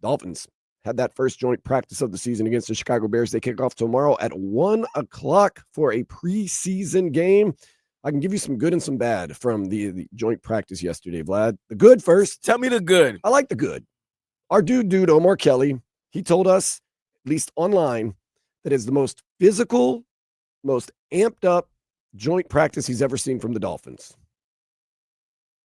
Dolphins had that first joint practice of the season against the Chicago Bears. They kick off tomorrow at 1 o'clock for a preseason game. I can give you some good and some bad from the joint practice yesterday, Vlad. The good first. Tell me the good. I like the good. Our dude, Omar Kelly, he told us, at least online, that is the most physical, most amped up joint practice he's ever seen from the Dolphins.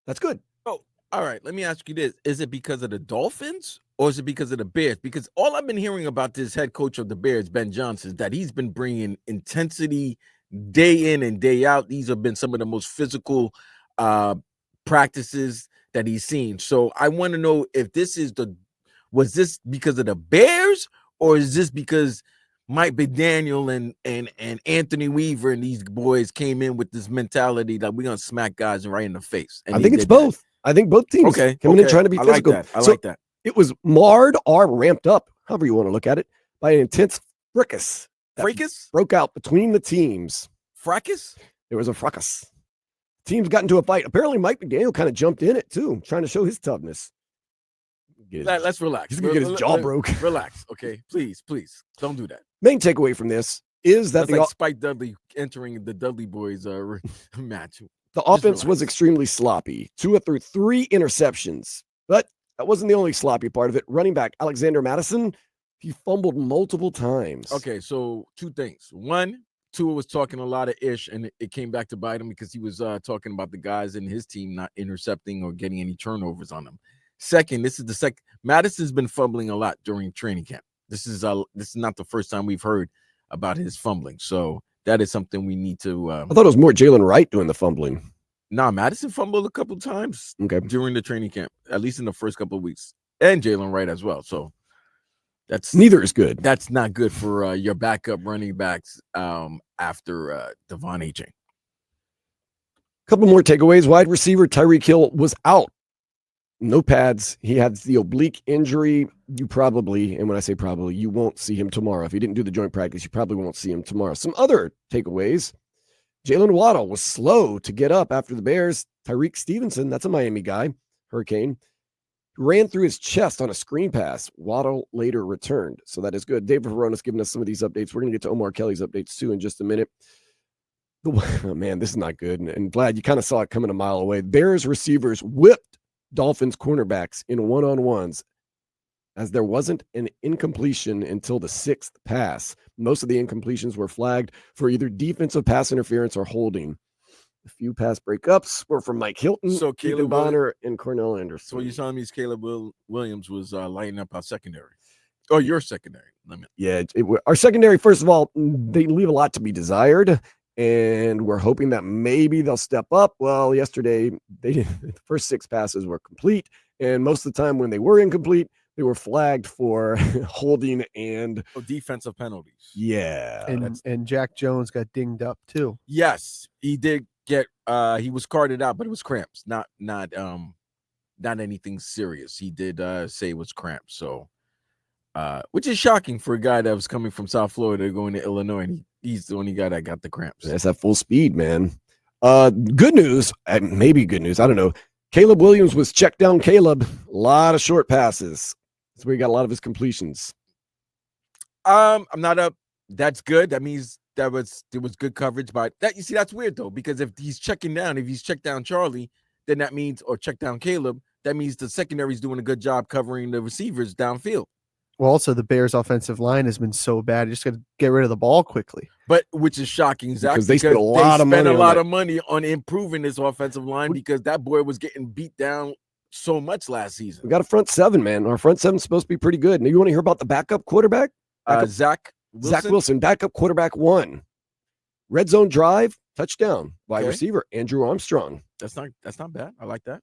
That's good. Oh, all right. Let me ask you this. Is it because of the Dolphins or is it because of the Bears? Because all I've been hearing about this head coach of the Bears, Ben Johnson, is that he's been bringing intensity day in and day out. These have been some of the most physical practices that he's seen. So I want to know if was this because of the Bears or is this because Mike McDaniel and Anthony Weaver and these boys came in with this mentality that we're going to smack guys right in the face? I think it's both. I think both teams coming in trying to be physical. I like that. It was marred or ramped up, however you want to look at it, by an intense fracas. Fracas? Broke out between the teams. Fracas? There was a fracas. Teams got into a fight. Apparently, Mike McDaniel kind of jumped in it, too, trying to show his toughness. Let's relax. He's going to get his jaw broke. Relax, okay? Please, don't do that. Main takeaway from this is that That's like Spike Dudley entering the Dudley Boys match. The offense was extremely sloppy. Tua threw 3 interceptions, but that wasn't the only sloppy part of it. Running back Alexander Mattison, he fumbled multiple times. Okay, so 2 things. One, Tua was talking a lot of ish, and it came back to bite him because he was talking about the guys in his team not intercepting or getting any turnovers on them. Second, this is the second. Madison's been fumbling a lot during training camp. This is not the first time we've heard about his fumbling. So that is something we need to. I thought it was more Jalen Wright doing the fumbling. Nah, Madison fumbled a couple times during the training camp, at least in the first couple of weeks, and Jalen Wright as well. So neither is good. That's not good for your backup running backs after Devon A.J. Couple more takeaways. Wide receiver Tyreek Hill was out. No pads. He had the oblique injury. You probably, and when I say probably, you won't see him tomorrow. If he didn't do the joint practice, you probably won't see him tomorrow. Some other takeaways. Jalen Waddle was slow to get up after the Bears. Tyreek Stevenson, that's a Miami guy, Hurricane, ran through his chest on a screen pass. Waddle later returned. So that is good. David Verona's giving us some of these updates. We're going to get to Omar Kelly's updates too in just a minute. Oh, man, this is not good. And Vlad, you kind of saw it coming a mile away. Bears receivers whipped Dolphins cornerbacks in one-on-ones as there wasn't an incompletion until the 6th pass. Most of the incompletions were flagged for either defensive pass interference or holding. A few pass breakups were from Mike Hilton, so Caleb Bonner, and Cornell Anderson. So you're telling me Caleb Williams was lighting up our secondary? Oh, your secondary. Yeah, our secondary, first of all, they leave a lot to be desired. And we're hoping that maybe they'll step up. Well, yesterday, the first 6 passes were complete. And most of the time when they were incomplete, they were flagged for holding and defensive penalties. Yeah. And Jack Jones got dinged up too. Yes, he did get he was carted out, but it was cramps, not anything serious. He did say it was cramps. So which is shocking for a guy that was coming from South Florida going to Illinois, and he's the only guy that got the cramps. That's at full speed, man. Good news, maybe good news, I don't know. Caleb Williams was checked down. Caleb, a lot of short passes. That's where he got a lot of his completions. I'm not up. That's good. That means there was good coverage, but that, you see, that's weird though, because if he's checked down Charlie, then that means, or check down Caleb, that means the secondary is doing a good job covering the receivers downfield. Well, also the Bears' offensive line has been so bad. You just got to get rid of the ball quickly. But which is shocking, Zach, because they spent a lot of money on improving this offensive line because that boy was getting beat down so much last season. We got a front 7, man. Our front 7 is supposed to be pretty good. Now, you want to hear about the backup quarterback? Zach Wilson, backup quarterback 1. Red zone drive, touchdown. Wide receiver Andrew Armstrong. That's not bad. I like that.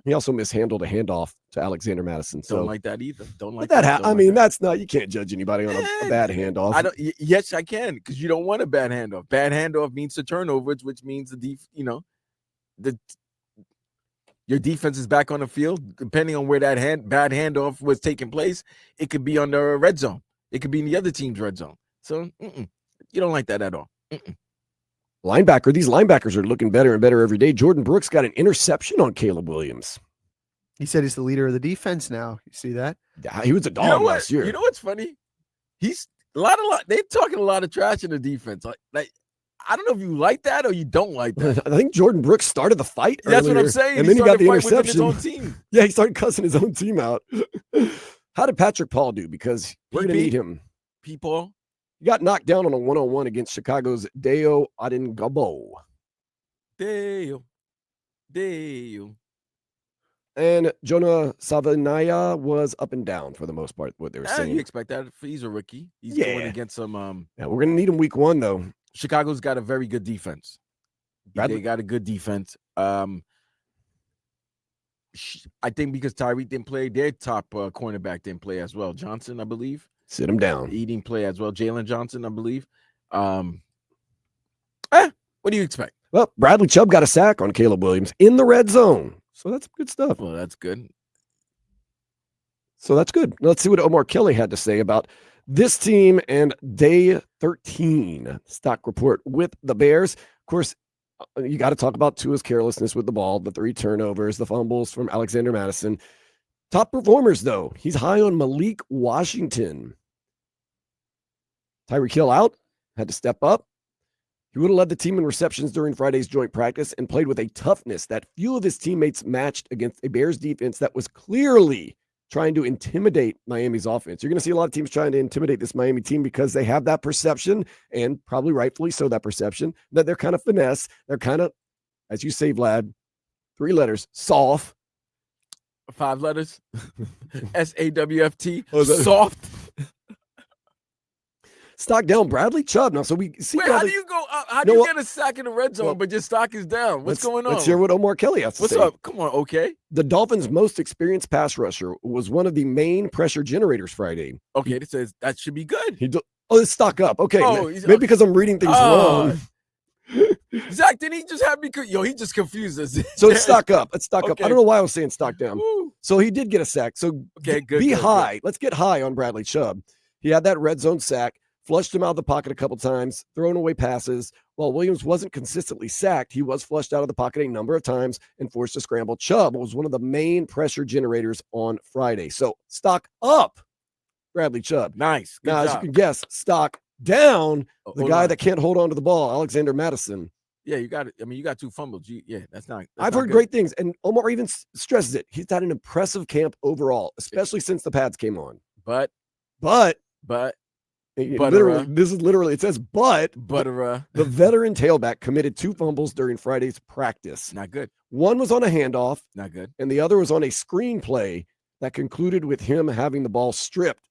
He also mishandled a handoff to Alexander Mattison. So don't like that either. Don't like that. That's not. You can't judge anybody on a bad handoff. I don't. Yes, I can, because you don't want a bad handoff. Bad handoff means the turnovers, which means your defense is back on the field. Depending on where that bad handoff was taking place, it could be on the red zone. It could be in the other team's red zone. So you don't like that at all. Linebacker. These linebackers are looking better and better every day. Jordan Brooks got an interception on Caleb Williams. He said he's the leader of the defense now. You see that? Yeah, he was a dog You know what? last year. You know what's funny? He's a lot. They're talking a lot of trash in the defense. Like I don't know if you like that or you don't like that. I think Jordan Brooks started the fight. That's what I'm earlier, saying. And then he got the started fighting interception. within his own team. Yeah, he started cussing his own team out. How did Patrick Paul do? Because we're going to need him. People. He got knocked down on a 1-on-1 against Chicago's Deo Adingabo. Deo. And Jonah Savanaya was up and down for the most part, what they were saying. You expect that. He's a rookie. He's Yeah. going against some. Yeah, we're going to need him week 1, though. Chicago's got a very good defense. Bradley- They got a good defense. I think because Tyreek didn't play, their top cornerback didn't play as well. Johnson, I believe. Sit him down. He didn't play as well. Jalen Johnson, I believe. What do you expect? Well, Bradley Chubb got a sack on Caleb Williams in the red zone. So that's good stuff. Well, that's good. So that's good. Let's see what Omar Kelly had to say about this team and day 13 stock report with the Bears. Of course, you got to talk about Tua's carelessness with the ball, the 3 turnovers, the fumbles from Alexander Madison. Top performers, though. He's high on Malik Washington. Tyreek Hill out, had to step up. He would have led the team in receptions during Friday's joint practice and played with a toughness that few of his teammates matched against a Bears defense that was clearly trying to intimidate Miami's offense. You're going to see a lot of teams trying to intimidate this Miami team because they have that perception, and probably rightfully so, that perception, that they're kind of finesse. They're kind of, as you say, Vlad, 3 letters, soft. 5 letters. SAWFT. Oh, that- Soft. Stock down Bradley Chubb. Now, so we see Wait, Bradley. how do you go? How do No, you get a sack in the red zone, well, but your stock is down? What's going on? Let's hear what Omar Kelly has to What's say. up? Come on, okay. The Dolphins' most experienced pass rusher was one of the main pressure generators Friday. Okay, it says that should be good. It's stock up. Okay, Oh, maybe because I'm reading things wrong. Zach, didn't he just have me? He just confused us. So it's stock up. It's stock up. Okay. I don't know why I was saying stock down. Woo. So he did get a sack. So Okay, good. be good, high. Let's get high on Bradley Chubb. He had that red zone sack, flushed him out of the pocket a couple times, thrown away passes. While Williams wasn't consistently sacked, he was flushed out of the pocket a number of times and forced to scramble. Chubb was one of the main pressure generators on Friday. So stock up, Bradley Chubb. Good. Nice. Good Now, as job. you can guess, stock down the Hold guy on. that can't hold on to the ball, Alexander Madison. Yeah, you got it. I mean, you got 2 fumbles. That's not. I've heard great things, and Omar even stresses it. He's had an impressive camp overall, especially since the pads came on. But literally, this is literally, it says, but the veteran tailback committed 2 fumbles during Friday's practice. not good. One was on a handoff, Not good. and the other was on a screenplay that concluded with him having the ball stripped.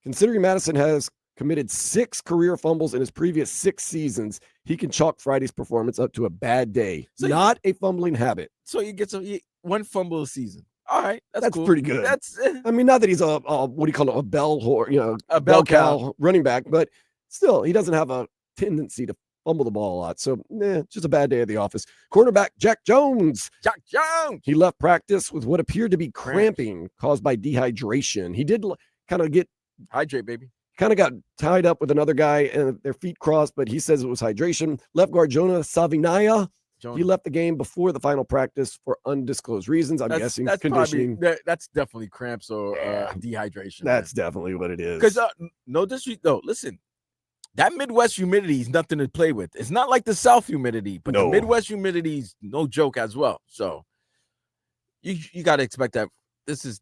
Considering Madison has committed 6 career fumbles in his previous 6 seasons, he can chalk Friday's performance up to a bad day, So not a fumbling habit. So you get 1 fumble a season. All right, that's cool. pretty good. That's I mean, not that he's a what do you call it, a bell whore, a bell cow running back, but still, he doesn't have a tendency to fumble the ball a lot. So, just a bad day at the office. Cornerback Jack Jones. Jack Jones. He left practice with what appeared to be cramping caused by dehydration. He did kind of get Hydrate, baby. got tied up with another guy and their feet crossed, but he says it was hydration. Left guard Jonah Savinaya. Jonah. He left the game before the final practice for undisclosed reasons. I'm guessing that's conditioning. That's definitely cramps or dehydration. That's definitely what it is. because no disrespect. No, listen, that Midwest humidity is nothing to play with. It's not like the South humidity, but No. the Midwest humidity is no joke as well. So you got to expect that. This is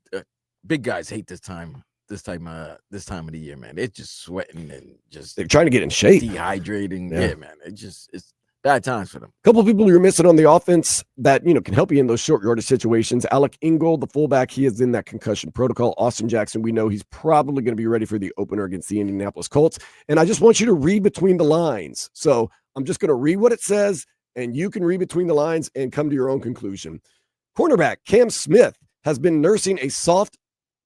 big guys hate this time of the year, man. It's just sweating and just They're trying to get in shape. dehydrating. Yeah. Yeah, man. It's bad times for them. A couple of people you're missing on the offense that can help you in those short yardage situations. Alec Ingold, the fullback, he is in that concussion protocol. Austin Jackson, we know he's probably going to be ready for the opener against the Indianapolis Colts. And I just want you to read between the lines. So I'm just going to read what it says, and you can read between the lines and come to your own conclusion. Cornerback Cam Smith has been nursing a soft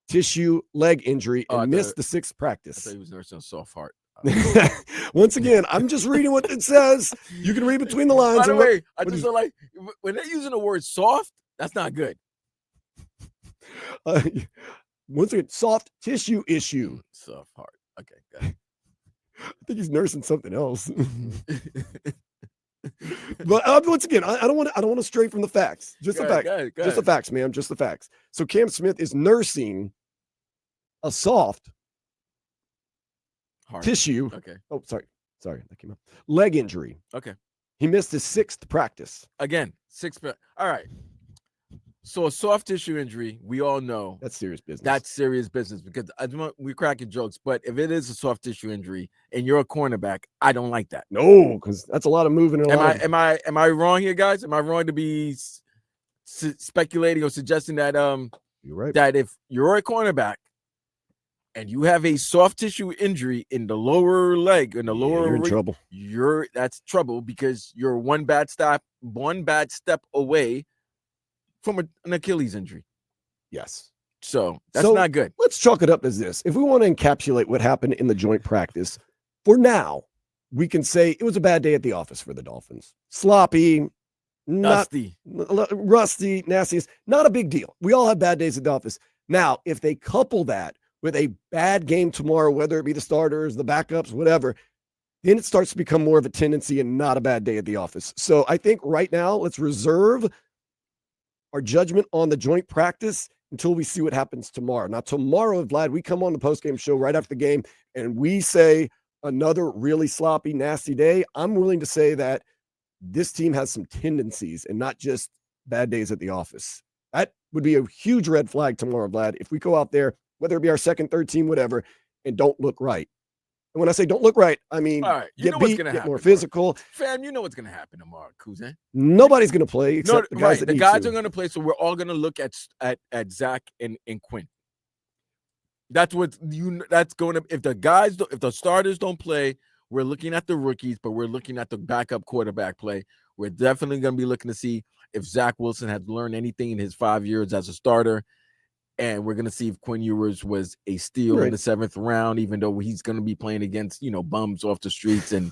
tissue leg injury and missed the 6th I practice. thought he was nursing a soft heart. Once again, I'm just reading what it says. You can read between the lines. By the and what- way, I what just is- feel like when they're using the word soft, that's not good. Once again, soft tissue issue. Soft heart. Okay, good. I think he's nursing something else. But once again, I don't want to stray from the facts. Just the facts. Go Just the ahead. facts, man. Just the facts. So Cam Smith is nursing a soft Hard. tissue. Okay. Oh, sorry, that came up. Leg injury. Okay. He missed his 6th practice. Again, 6. All right. So a soft tissue injury, we all know That's serious business. that's serious business because we're cracking jokes. But if it is a soft tissue injury and you're a cornerback, I don't like that. no, because that's a lot of moving. And Am I wrong here, guys? Am I wrong to be speculating or suggesting that You're right. that if you're a cornerback and you have a soft tissue injury in the lower leg, in the lower, you're in trouble. That's trouble because you're one bad step away from an Achilles injury. Yes. So that's not good. Let's chalk it up as this. If we want to encapsulate what happened in the joint practice, for now, we can say it was a bad day at the office for the Dolphins. Sloppy, Dusty, rusty, nasty. Not a big deal. We all have bad days at the office. Now, if they couple that with a bad game tomorrow, whether it be the starters, the backups, whatever, then it starts to become more of a tendency and not a bad day at the office. So I think right now, let's reserve our judgment on the joint practice until we see what happens tomorrow. Now, tomorrow, Vlad, we come on the postgame show right after the game and we say another really sloppy, nasty day. I'm willing to say that this team has some tendencies and not just bad days at the office. That would be a huge red flag tomorrow, Vlad, if we go out there, whether it be our second, third team, whatever, and don't look right. And when I say don't look right, I mean, all right, get beat, get more physical. Fam, you know what's going to happen tomorrow, Cousin. Nobody's going to play except the guys that the need guys to. are going to play, so we're all going to look at Zach and Quinn. That's what that's going to, if the starters don't play, we're looking at the rookies, but we're looking at the backup quarterback play. We're definitely going to be looking to see if Zach Wilson has learned anything in his 5 years as a starter. And we're going to see if Quinn Ewers was a steal in the 7th round, even though he's going to be playing against, bums off the streets and,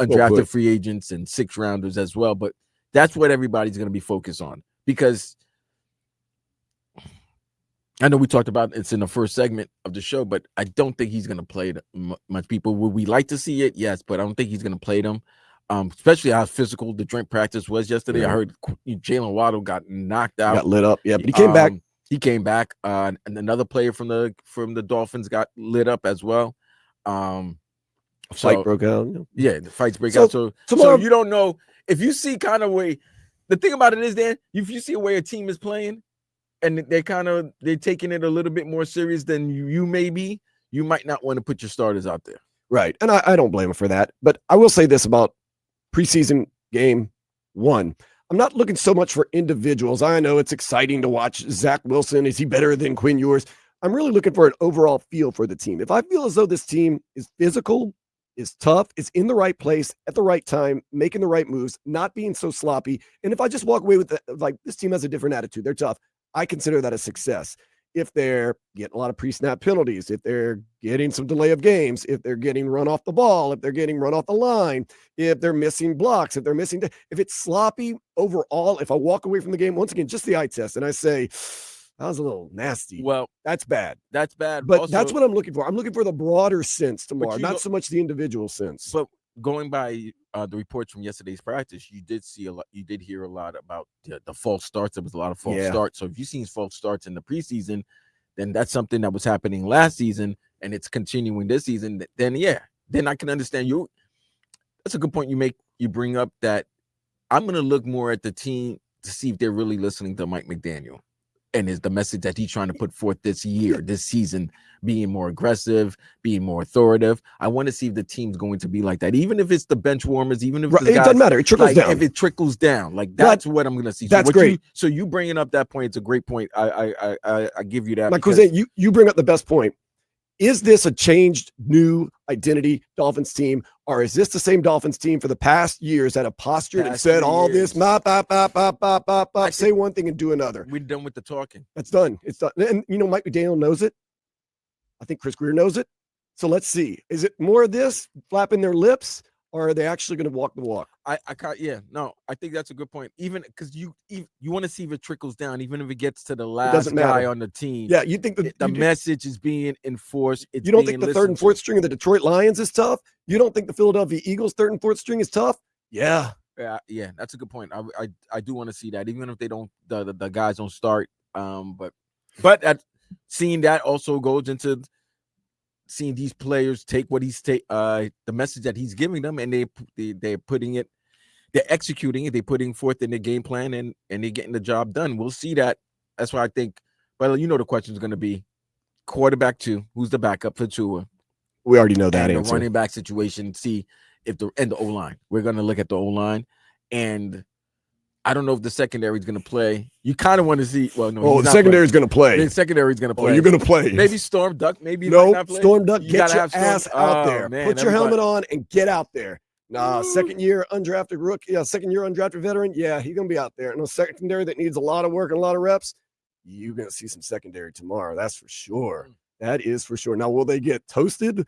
undrafted free agents and 6th rounders as well. But that's what everybody's going to be focused on, because I know we talked about it's in the first segment of the show, but I don't think he's going to play much. People, would we like to see it? Yes, but I don't think he's going to play them, especially how physical the joint practice was yesterday. Yeah. I heard Jalen Waddle got knocked out. Got lit up. Yeah, but he came back. He came back, and another player from the Dolphins got lit up as well. Fight broke out. Yeah, the fights break out. So you don't know if you see kind of way. The thing about it is, Dan, if you see a way a team is playing, and they're taking it a little bit more serious than you may be, you might not want to put your starters out there. Right, and I don't blame him for that. But I will say this about preseason game 1. I'm not looking so much for individuals. I know it's exciting to watch Zach Wilson. Is he better than Quinn Ewers? I'm really looking for an overall feel for the team. If I feel as though this team is physical, is tough, is in the right place at the right time, making the right moves, not being so sloppy, and if I just walk away with this team has a different attitude, they're tough, I consider that a success. If they're getting a lot of pre-snap penalties, if they're getting some delay of games, if they're getting run off the ball, if they're getting run off the line, if they're missing blocks, if it's sloppy overall, if I walk away from the game, once again, just the eye test, and I say, that was a little nasty. Well, that's bad. That's bad. But also, that's what I'm looking for. I'm looking for the broader sense tomorrow, not so much the individual sense. But going by the reports from yesterday's practice, you did see a lot. You did hear a lot about the false starts. There was a lot of false starts. So if you've seen false starts in the preseason, then that's something that was happening last season and it's continuing this season. Then I can understand you. That's a good point you make. You bring up that I'm going to look more at the team to see if they're really listening to Mike McDaniel and is the message that he's trying to put forth this season, being more aggressive, being more authoritative. I want to see if the team's going to be like that, even if it's the bench warmers, even if it doesn't matter. It trickles down. If it trickles down, that's what I'm going to see. That's great. So you bringing up that point, it's a great point. I give you that. My cousin, you bring up the best point. Is this a changed, new identity Dolphins team, or is this the same Dolphins team for the past years that have postured and said all this, say one thing and do another? We're done with the talking. That's done. It's done. And Mike McDaniel knows it. I think Chris Greer knows it. So let's see. Is it more of this flapping their lips, or are they actually going to walk the walk? I think that's a good point. Even because you want to see if it trickles down, even if it gets to the last guy on the team. Yeah, you think the message is being enforced. You don't think the third and fourth string of the Detroit Lions is tough? You don't think the Philadelphia Eagles' third and fourth string is tough? Yeah. Yeah, that's a good point. I do want to see that, even if they don't, the guys don't start. But seeing that also goes into seeing these players take what the message that he's giving them, and they're putting it, they're executing it, they're putting forth in their game plan, and they're getting the job done. We'll see that. That's why I think. But the question is going to be quarterback 2, who's the backup for Tua. We already know that and answer. The running back situation. See if the O-line. We're going to look at the O-line, and I don't know if the secondary is going to play. You kind of want to see. Well, no. Oh, the secondary is going to play. The secondary is going to play. Oh, you're going to play. Maybe Storm Duck. Maybe no. Not play. Storm Duck. You get your ass out there. Man, Put your helmet on and get out there. Nah, second year undrafted rookie. Yeah, second year undrafted veteran. Yeah, he's going to be out there. And a secondary that needs a lot of work and a lot of reps. You're going to see some secondary tomorrow. That's for sure. That is for sure. Now, will they get toasted?